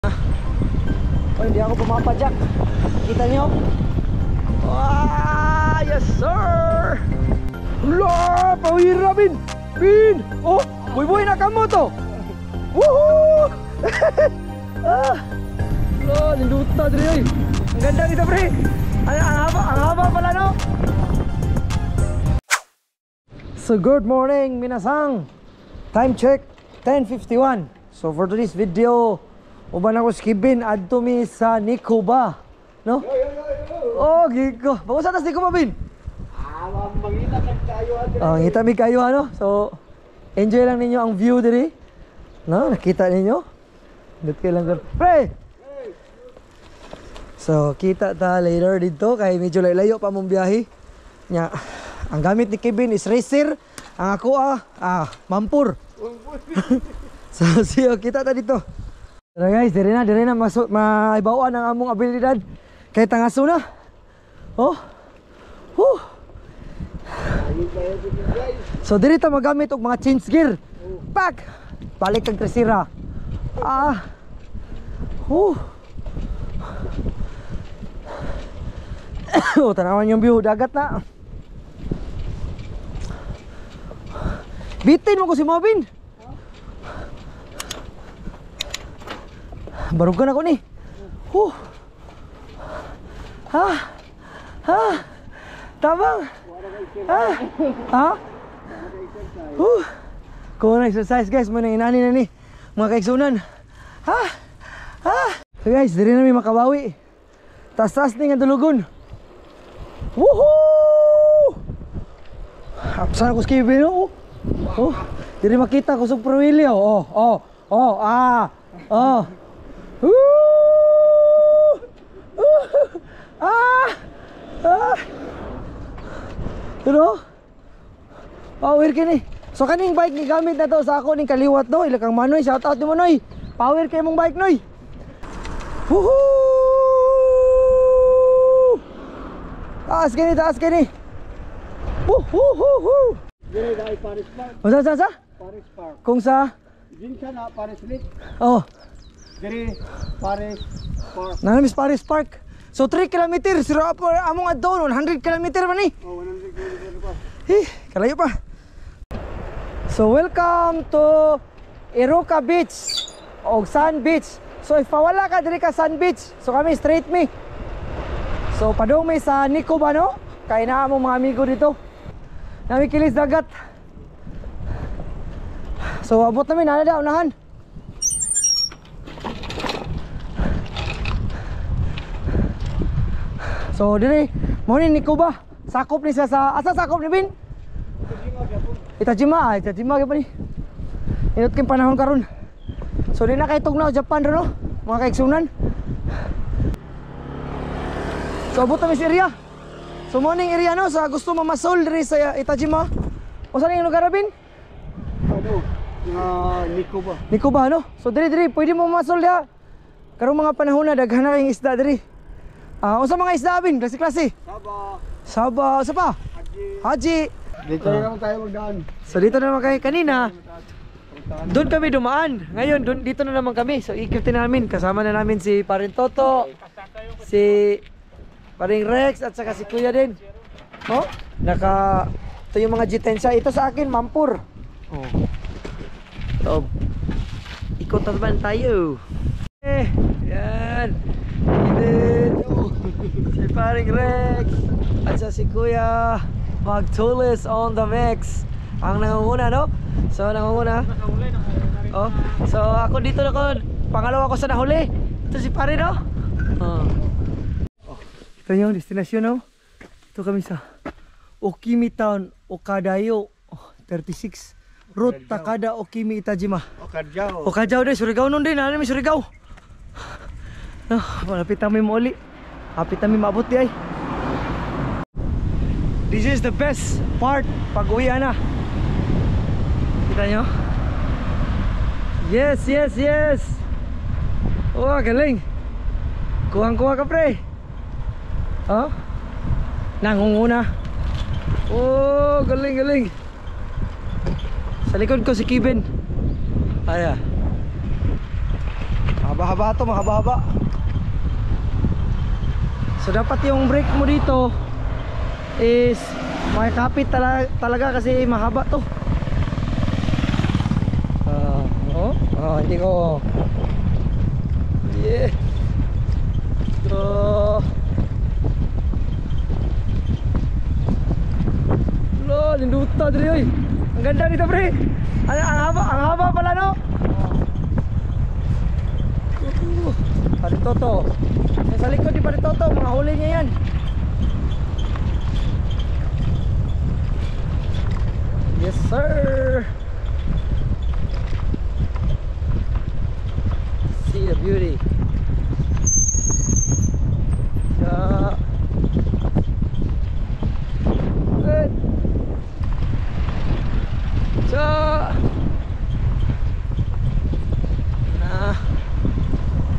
Oh, hindi ako pumapadyak. Kita niyo? Wah, yes sir. Wala, pawira bin. Bin. Oh, buy-buy na kamo to. Woohoo! Lo, linduta diri ay. Ang ganda nito, pre. Ang haba pala, no? So good morning, minasang. Time check 10:51. So for today's video, uban ako si Kevin adto mi sa Nicoba, no? Oh, gigo. Bago sa tas Nicoba, Bin? Mangita kayo Ngita mi kayo ano. So enjoy lang ninyo ang view diri. No, nakita ninyo? Dito lang ko. Pre. So kita ta later dito kay medyo layo pa mong biyahe. Nya, ang gamit ni Kevin is racer, ang ako mampur. So siyo kita ta dito. Tara guys, dire na masuk maibawaan ang among abilidad kay tangaso na. Oh. So diri ta magamit og mga change gear. Pak. Balik kag tresira. Oh, tanawan yung view dagat na. Bitin mo ko si Mobin. Barugan ako ni. Tabang. Kung na-exercise guys, may inani na ni mga kaigsunan. So guys, diri na may makabawi. Tas-tas ni nga dulugon. Woohoo! Apsan ako skibin, oh. Diri makita ko sa Pruilio. Tuno? Power kini. So kaning bike ni gamit na to sa ako ning kaliwat no. Ila kang Manoy, shout out ni Manoy. Power kay mong bike noy. Woohoo! Taas kini. Woohoo! Dili dai Paris Park. Sa? Paris Park. Kung sa? Din siya na Paris Lake. Oh. Diri Paris Park. Nanamis Paris Park. So 3 kilometers, sira pa among adto 100 kilometer man ni. Oh, 100 km pa. Kalayo pa. So welcome to Iroka Beach o Sand Beach. So if wala ka diri ka Sand Beach, so kami straight me. So padong may sa Nicoba no? Kay naa mo mga amigo dito. Nami kilis dagat. So abot namin ana daw unahan. So diri mo ni Nicoba. Sakop ni sa asa sakop ni Bin? Itajima gyud ni. Inot king panahon karon. So di na kay tugnaw Japan ro no, mga kaigsunan. So abot mi sa area. So mo ning area no sa gusto mamasol diri sa Itajima. Usa ning lugar Bin? Nicoba. Nicoba no. So diri pwede mo mamasol dia. Karong mga panahon na daghan na kayong isda diri. Unsa mga isda Bin? Klase-klase? Saba, sa pa? Haji. Dito na naman tayo magdaan. So dito na naman kayo kanina. Doon kami dumaan. Ngayon dito na naman kami. So ikutin namin. Kasama na namin si Paring Toto, si Paring Rex at saka si Kuya din. Oh, ito yung mga jitensya. Ito sa akin mampur. Oh. So ikot naman tayo. Yan. Si Paring Rex at sa si Kuya Magtulis on the mix. Ang nangunguna no? So nangunguna. Oh, so ako dito na ko. Pangalawa ko sa nahuli. Ito si Pare no? Ito yung destinasyon no? Ito kami sa Okimi Town, Okadayo 36 Route Takada Okimi Itajima. Okajao din, Surigao nun din. Ano may Surigao? No, malapit kami mo uli. Malapit kami maabot di ay. This is the best part pag uwi na. Kita nyo? Yes. Oh, galing. Kuhang-kuha ka pre. Oh, nangunguna. Oh, galing. Sa likod ko si Kevin. Aya. Mahaba to, mahaba-haba. So dapat yung brake mo dito is makikapit talaga kasi mahaba to. Hindi ko. Yeah. So lo, linduta diri oy. Ang ganda dito, pre. Ang haba pala, no? Paritoto. Sa likod ni Paritoto, mga huli niya yan. Yes, sir. See the beauty. Yeah. Good. So,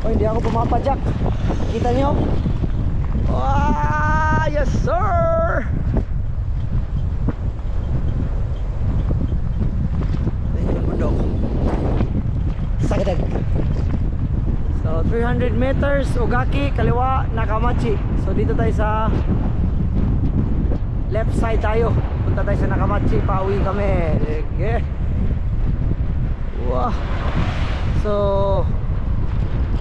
oh, hindi ako pumapadyak. Kita nyo? Wow, yes sir. Ayan yung bundok. Sagdag. So 300 meters Ogaki, kaliwa Nakamachi. So dito tayo sa left side tayo. Punta tayo sa Nakamachi, pauwi kami. Okay. Wow. So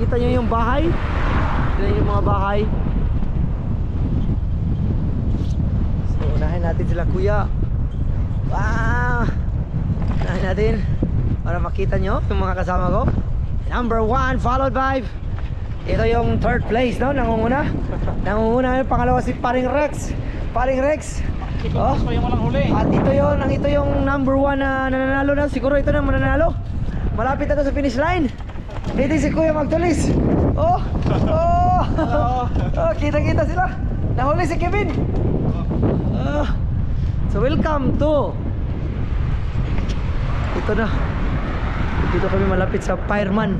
kita nyo yung bahay. Kita nyo yung mga bahay. So unahin natin sila kuya. Wow. Unahin natin para makita nyo yung mga kasama ko. Number 1 followed by, ito yung third place, no? Nangunguna yung pangalawa si Paring Rex. Oh. At ito yung number 1 na nananalo na. Siguro ito na mananalo. Malapit na to sa finish line. Dito si Kuya Magtulis. Oh, kita sila. Nahuli si Kevin. So welcome to, ito na. Dito kami malapit sa Fireman.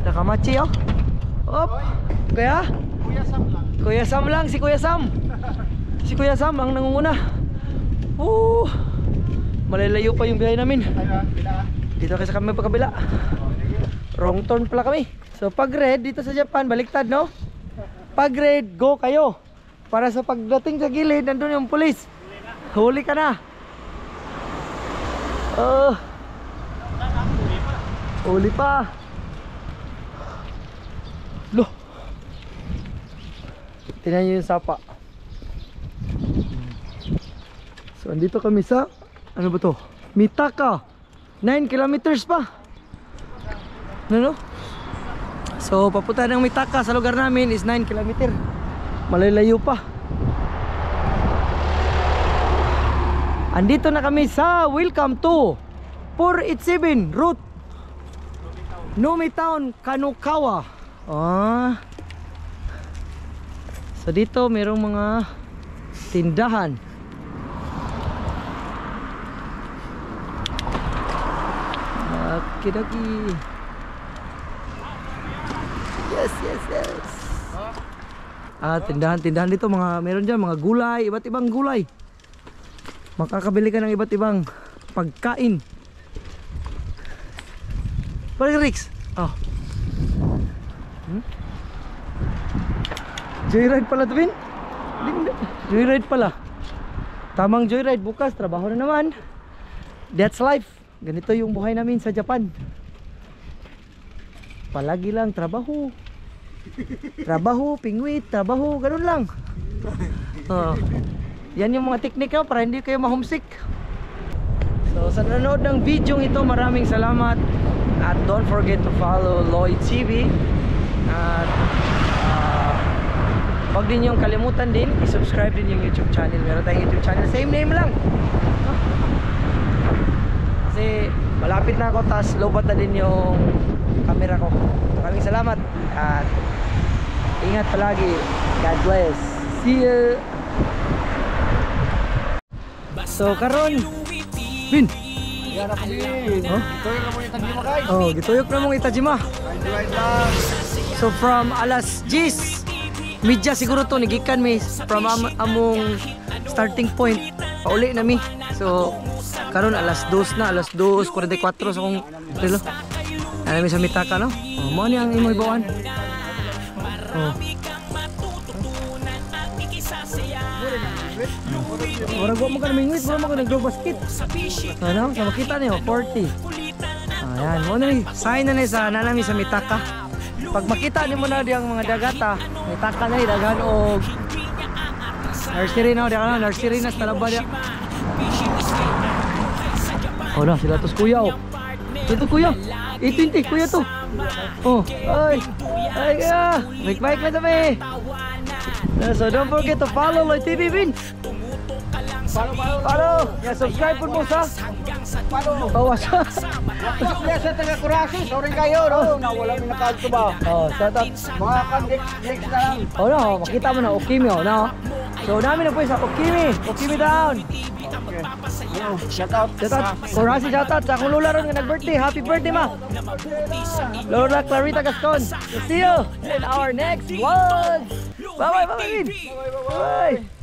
Nakamachi, oh. Op. Kaya? Kuya Sam lang, si Kuya Sam. Si Kuya Sam ang nangunguna. Malalayo pa yung biyahe namin. Dito kasi kami pagkabila. Wrong turn pala kami. So pag red dito sa Japan, baliktad, no? Pag red, go kayo. Para sa pagdating sa gilid, nandun yung pulis. Huli ka na. Huli pa. Loh. Tingnan nyo yung sapa. So andito kami sa, ano ba to? Mitaka. 9 kilometers pa. Ano? So papunta ng Mitaka sa lugar namin is 9 kilometer. Malalayo pa. Andito na kami sa welcome to 487 route Numitown, Kanukawa. So dito mayroong mga tindahan. Kidaki. Yes. Tindahan dito, mga meron diyan mga gulay, iba't ibang gulay. Makakabili ka ng iba't ibang pagkain. Parang Rix. Joyride pala to, Vin? Joyride pala. Tamang joyride, bukas trabaho na naman. That's life. Ganito yung buhay namin sa Japan. Palagi lang trabaho. Trabaho, pingwit, trabaho, ganun lang. Yan yung mga teknik para hindi kayo ma-homesick. So sa nanonood ng video ito, maraming salamat. At don't forget to follow Lloyd TV. At wag din yung kalimutan din i-subscribe din yung YouTube channel. Meron tayong YouTube channel, same name lang. Kasi malapit na ako, tas lobat na din yung camera ko. Maraming salamat at ingat palagi. God bless. See you. So karon, Bin. Yan na kami. Gitoyok na mo yung Tajima, guys. Gitoyok na mong Itajima. Ride lang. So from alas 10 media siguro to nigikan mi from among starting point pauli na mi. So karon alas 2 na, alas 2:44 sa akong relo. Alam mo sa mitaka, no? Oh, mo ni ang imo ibawan. Oh. Wala ko mo ka namingwit, wala mo ka nag-grow basket. Ano? Sa makita niyo, 40. Ayan, mo na sign na sa nanami sa mitaka. Pag makita niyo mo na diyang mga dagata, mitaka na dagan og nursery na, diyan nursery na sa talaba diya. Oh na, sila tos kuya oh. Ito kuya. 820 kuya to. Oh, ay. Ay ya. Mic na tabi. So don't forget to follow Lloyd TV Bin. Follow. Yeah, subscribe po mo sa. Bawas. Yes, sa taga Curaçao, sorry kayo, no? Wala may nakalto ba? Oh, shout out. Mga next na lang. Oh no, makita mo na Okimi oh, no. So namin na po sa Okimi down. Shout out. Shout out. Kurasi shout out sa akong lola ron nga nag-birthday. Happy birthday ma. Lola Clarita Gascon. See you in our next vlog. Bye bye. Bye.